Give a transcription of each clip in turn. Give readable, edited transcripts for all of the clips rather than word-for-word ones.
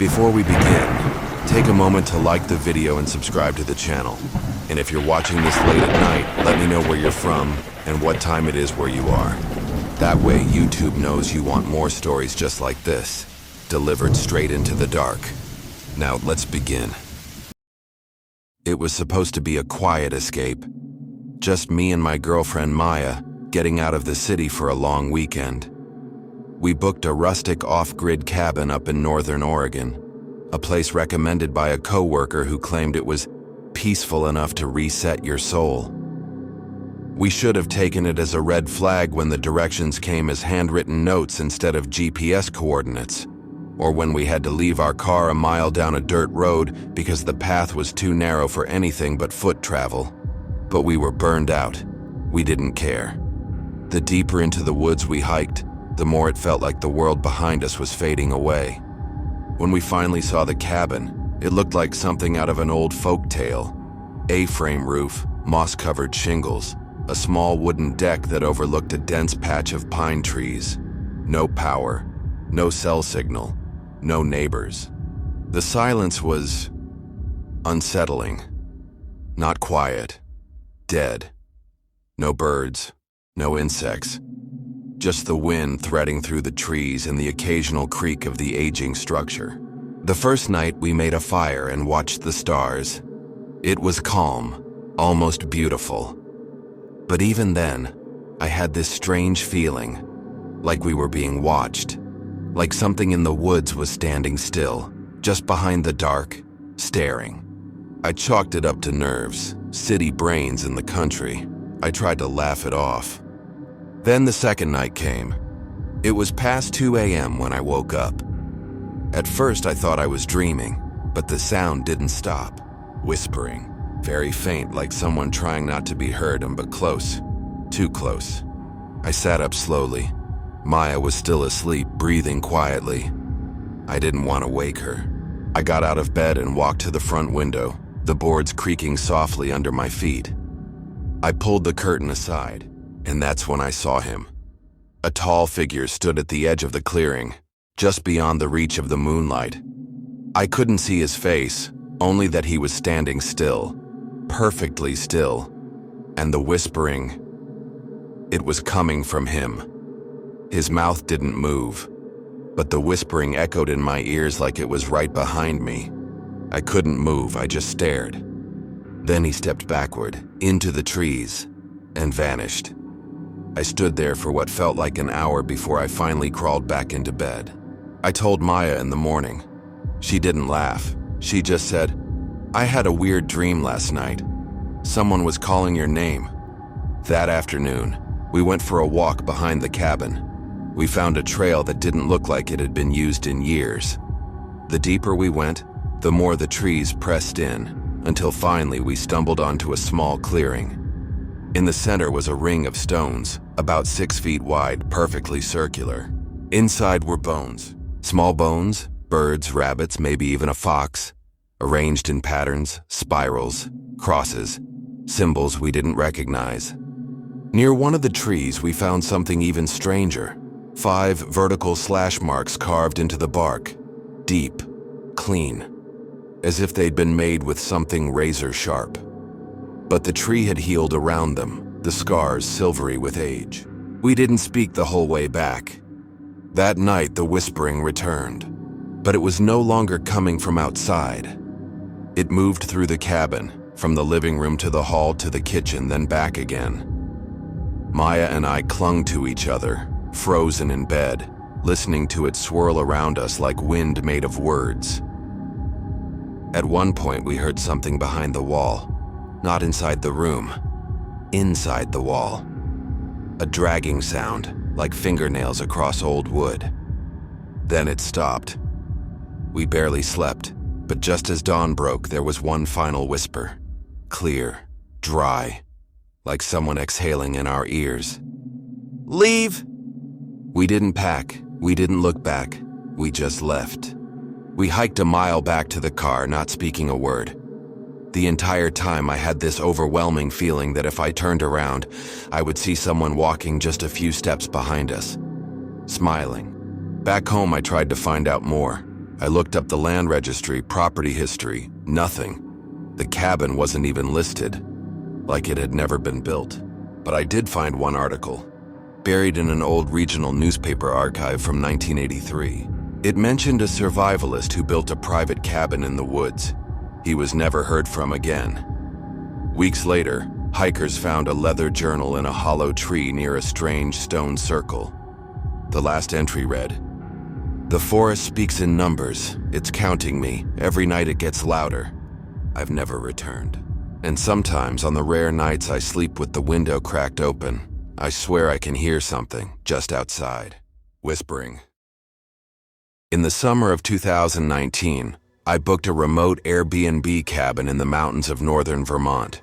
Before we begin, take a moment to like the video and subscribe to the channel. And if you're watching this late at night, let me know where you're from and what time it is where you are. That way, YouTube knows you want more stories just like this, delivered straight into the dark. Now, let's begin. It was supposed to be a quiet escape. Just me and my girlfriend Maya getting out of the city for a long weekend. We booked a rustic off-grid cabin up in northern Oregon, a place recommended by a coworker who claimed it was peaceful enough to reset your soul. We should have taken it as a red flag when the directions came as handwritten notes instead of GPS coordinates, or when we had to leave our car a mile down a dirt road because the path was too narrow for anything but foot travel. But we were burned out. We didn't care. The deeper into the woods we hiked, the more it felt like the world behind us was fading away. When we finally saw the cabin, it looked like something out of an old folk tale. A-frame roof, moss-covered shingles, a small wooden deck that overlooked a dense patch of pine trees. No power, no cell signal, no neighbors. The silence was unsettling, not quiet, dead. No birds, no insects. Just the wind threading through the trees and the occasional creak of the aging structure. The first night we made a fire and watched the stars. It was calm, almost beautiful. But even then, I had this strange feeling, like we were being watched, like something in the woods was standing still, just behind the dark, staring. I chalked it up to nerves, city brains in the country. I tried to laugh it off. Then the second night came. It was past 2 a.m. when I woke up. At first I thought I was dreaming, but the sound didn't stop. Whispering, very faint, like someone trying not to be heard, but close, too close. I sat up slowly. Maya was still asleep, breathing quietly. I didn't want to wake her. I got out of bed and walked to the front window, the boards creaking softly under my feet. I pulled the curtain aside. And that's when I saw him. A tall figure stood at the edge of the clearing, just beyond the reach of the moonlight. I couldn't see his face, only that he was standing still, perfectly still. And the whispering, it was coming from him. His mouth didn't move, but the whispering echoed in my ears like it was right behind me. I couldn't move, I just stared. Then he stepped backward, into the trees, and vanished. I stood there for what felt like an hour before I finally crawled back into bed. I told Maya in the morning. She didn't laugh. She just said, "I had a weird dream last night. Someone was calling your name." That afternoon, we went for a walk behind the cabin. We found a trail that didn't look like it had been used in years. The deeper we went, the more the trees pressed in, until finally we stumbled onto a small clearing. In the center was a ring of stones, about 6 feet wide, perfectly circular. Inside were bones. Small bones, birds, rabbits, maybe even a fox, arranged in patterns, spirals, crosses, symbols we didn't recognize. Near one of the trees, we found something even stranger. 5 vertical slash marks carved into the bark, deep, clean, as if they'd been made with something razor sharp. But the tree had healed around them, the scars silvery with age. We didn't speak the whole way back. That night, the whispering returned, but it was no longer coming from outside. It moved through the cabin, from the living room to the hall to the kitchen, then back again. Maya and I clung to each other, frozen in bed, listening to it swirl around us like wind made of words. At one point, we heard something behind the wall. Not inside the room, inside the wall. A dragging sound, like fingernails across old wood. Then it stopped. We barely slept, but just as dawn broke, there was one final whisper. Clear, dry, like someone exhaling in our ears. "Leave!" We didn't pack, we didn't look back, we just left. We hiked a mile back to the car, not speaking a word. The entire time I had this overwhelming feeling that if I turned around, I would see someone walking just a few steps behind us, smiling. Back home, I tried to find out more. I looked up the land registry, property history, nothing. The cabin wasn't even listed, like it had never been built. But I did find one article, buried in an old regional newspaper archive from 1983. It mentioned a survivalist who built a private cabin in the woods. He was never heard from again. Weeks later, hikers found a leather journal in a hollow tree near a strange stone circle. The last entry read, "The forest speaks in numbers. It's counting me. Every night it gets louder. I've never returned. And sometimes on the rare nights I sleep with the window cracked open, I swear I can hear something just outside, whispering." In the summer of 2019, I booked a remote Airbnb cabin in the mountains of northern Vermont.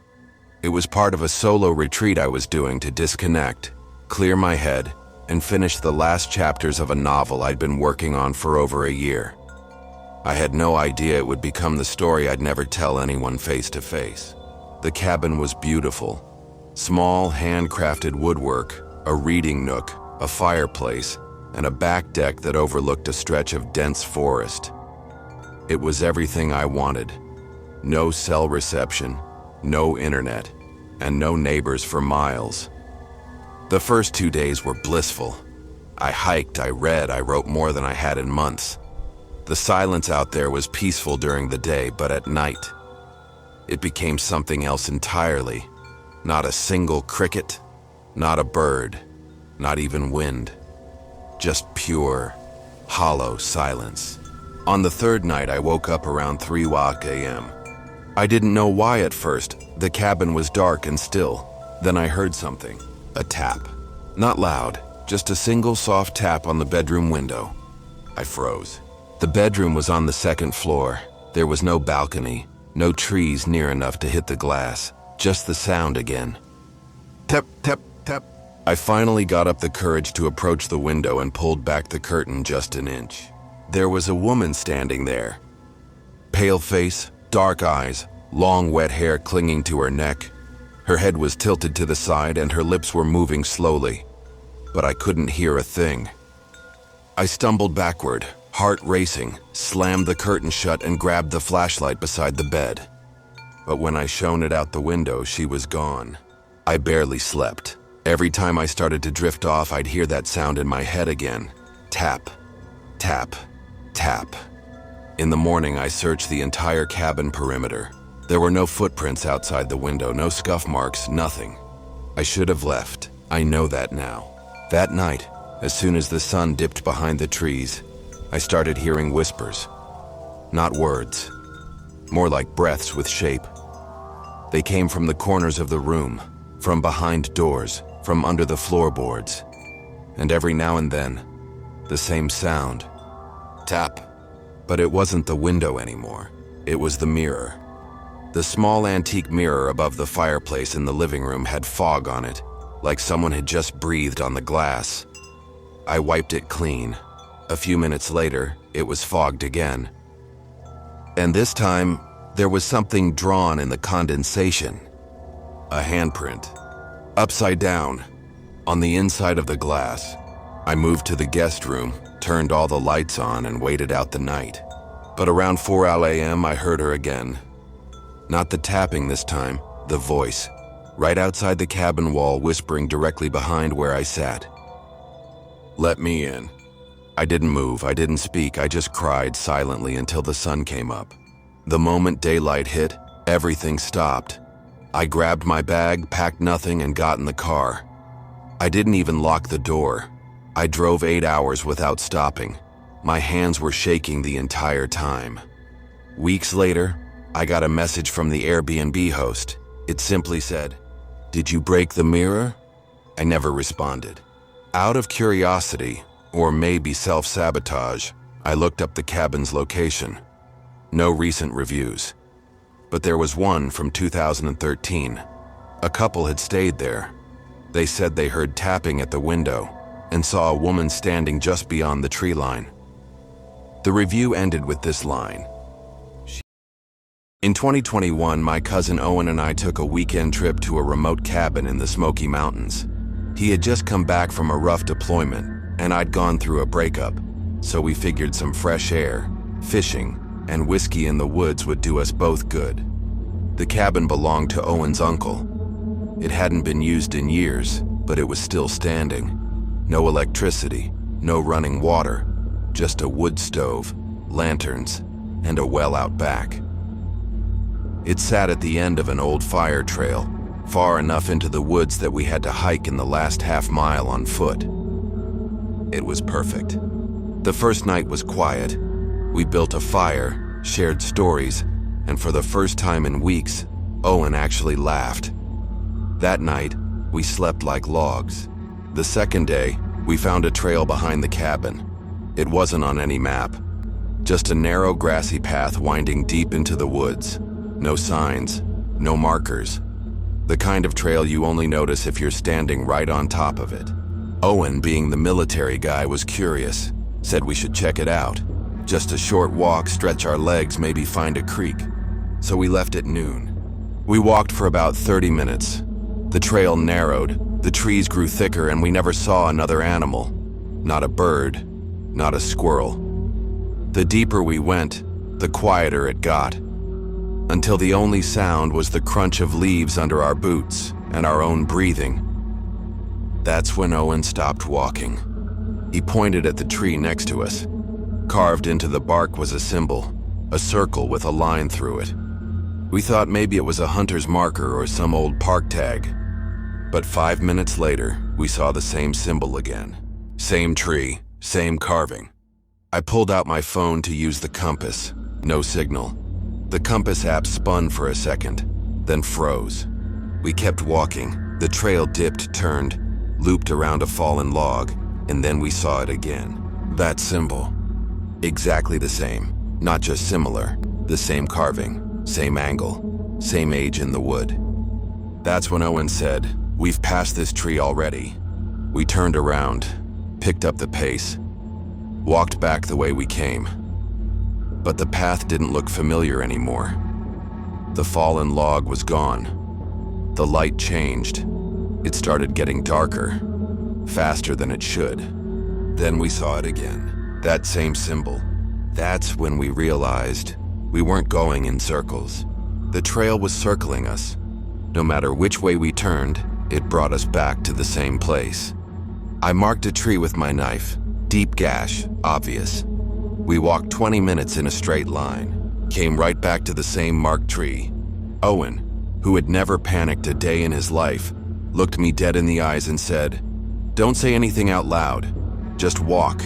It was part of a solo retreat I was doing to disconnect, clear my head, and finish the last chapters of a novel I'd been working on for over a year. I had no idea it would become the story I'd never tell anyone face to face. The cabin was beautiful. Small, handcrafted woodwork, a reading nook, a fireplace, and a back deck that overlooked a stretch of dense forest. It was everything I wanted. No cell reception, no internet, and no neighbors for miles. The first 2 days were blissful. I hiked, I read, I wrote more than I had in months. The silence out there was peaceful during the day, but at night, it became something else entirely. Not a single cricket, not a bird, not even wind. Just pure, hollow silence. On the third night, I woke up around 3 a.m. I didn't know why at first. The cabin was dark and still. Then I heard something. A tap. Not loud, just a single soft tap on the bedroom window. I froze. The bedroom was on the second floor. There was no balcony, no trees near enough to hit the glass. Just the sound again. Tap, tap, tap. I finally got up the courage to approach the window and pulled back the curtain just an inch. There was a woman standing there. Pale face, dark eyes, long wet hair clinging to her neck. Her head was tilted to the side and her lips were moving slowly, but I couldn't hear a thing. I stumbled backward, heart racing, slammed the curtain shut and grabbed the flashlight beside the bed. But when I shone it out the window, she was gone. I barely slept. Every time I started to drift off, I'd hear that sound in my head again. Tap, tap, tap. In the morning, I searched the entire cabin perimeter. There were no footprints outside the window, no scuff marks, nothing. I should have left. I know that now. That night, as soon as the sun dipped behind the trees, I started hearing whispers. Not words. More like breaths with shape. They came from the corners of the room, from behind doors, from under the floorboards. And every now and then, the same sound. Tap. But it wasn't the window anymore. It was the mirror. The small antique mirror above the fireplace in the living room had fog on it, like someone had just breathed on the glass. I wiped it clean. A few minutes later, it was fogged again. And this time, there was something drawn in the condensation. A handprint. Upside down, on the inside of the glass. I moved to the guest room, turned all the lights on, and waited out the night. But around 4 a.m., I heard her again. Not the tapping this time, the voice, right outside the cabin wall, whispering directly behind where I sat. "Let me in." I didn't move, I didn't speak, I just cried silently until the sun came up. The moment daylight hit, everything stopped. I grabbed my bag, packed nothing, and got in the car. I didn't even lock the door. I drove 8 hours without stopping. My hands were shaking the entire time. Weeks later, I got a message from the Airbnb host. It simply said, "Did you break the mirror?" I never responded. Out of curiosity, or maybe self-sabotage, I looked up the cabin's location. No recent reviews. But there was one from 2013. A couple had stayed there. They said they heard tapping at the window and saw a woman standing just beyond the tree line. The review ended with this line. In 2021, my cousin Owen and I took a weekend trip to a remote cabin in the Smoky Mountains. He had just come back from a rough deployment, and I'd gone through a breakup, so we figured some fresh air, fishing, and whiskey in the woods would do us both good. The cabin belonged to Owen's uncle. It hadn't been used in years, but it was still standing. No electricity, no running water, just a wood stove, lanterns, and a well out back. It sat at the end of an old fire trail, far enough into the woods that we had to hike in the last half-mile on foot. It was perfect. The first night was quiet. We built a fire, shared stories, and for the first time in weeks, Owen actually laughed. That night, we slept like logs. The second day, we found a trail behind the cabin. It wasn't on any map, just a narrow grassy path winding deep into the woods. No signs, no markers. The kind of trail you only notice if you're standing right on top of it. Owen, being the military guy, was curious, said we should check it out. Just a short walk, stretch our legs, maybe find a creek. So we left at noon. We walked for about 30 minutes. The trail narrowed, the trees grew thicker, and we never saw another animal. Not a bird, not a squirrel. The deeper we went, the quieter it got, until the only sound was the crunch of leaves under our boots and our own breathing. That's when Owen stopped walking. He pointed at the tree next to us. Carved into the bark was a symbol, a circle with a line through it. We thought maybe it was a hunter's marker or some old park tag. But 5 minutes later, we saw the same symbol again. Same tree, same carving. I pulled out my phone to use the compass. No signal. The compass app spun for a second, then froze. We kept walking. The trail dipped, turned, looped around a fallen log, and then we saw it again. That symbol. Exactly the same, not just similar. The same carving, same angle, same age in the wood. That's when Owen said, "We've passed this tree already." We turned around, picked up the pace, walked back the way we came. But the path didn't look familiar anymore. The fallen log was gone. The light changed. It started getting darker, faster than it should. Then we saw it again, that same symbol. That's when we realized we weren't going in circles. The trail was circling us. No matter which way we turned, it brought us back to the same place. I marked a tree with my knife, deep gash, obvious. We walked 20 minutes in a straight line, came right back to the same marked tree. Owen, who had never panicked a day in his life, looked me dead in the eyes and said, "Don't say anything out loud, just walk.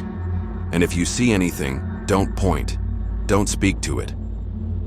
And if you see anything, don't point, don't speak to it."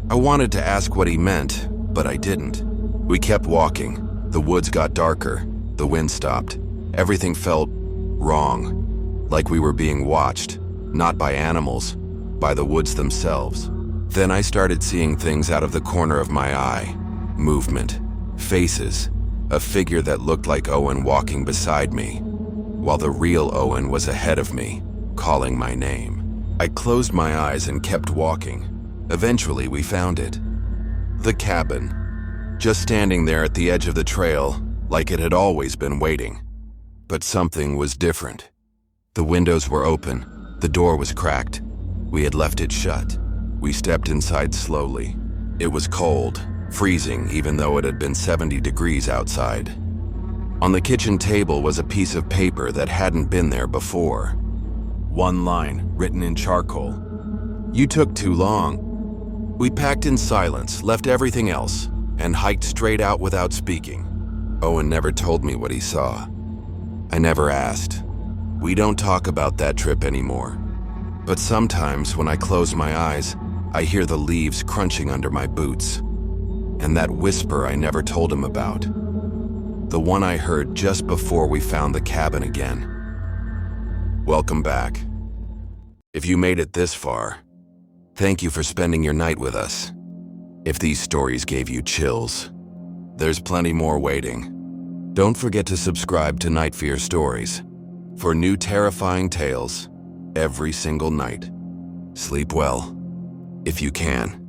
I wanted to ask what he meant, but I didn't. We kept walking. The woods got darker, the wind stopped. Everything felt wrong, like we were being watched, not by animals, by the woods themselves. Then I started seeing things out of the corner of my eye. Movement, faces, a figure that looked like Owen walking beside me, while the real Owen was ahead of me, calling my name. I closed my eyes and kept walking. Eventually we found it. The cabin, just standing there at the edge of the trail, like it had always been waiting. But something was different. The windows were open, the door was cracked. We had left it shut. We stepped inside slowly. It was cold, freezing even though it had been 70 degrees outside. On the kitchen table was a piece of paper that hadn't been there before. One line, written in charcoal. "You took too long." We packed in silence, left everything else, and hiked straight out without speaking. Owen never told me what he saw. I never asked. We don't talk about that trip anymore. But sometimes when I close my eyes, I hear the leaves crunching under my boots. And that whisper I never told him about. The one I heard just before we found the cabin again. Welcome back. If you made it this far, thank you for spending your night with us. If these stories gave you chills, there's plenty more waiting. Don't forget to subscribe to Night Fear Stories for new terrifying tales every single night. Sleep well, if you can.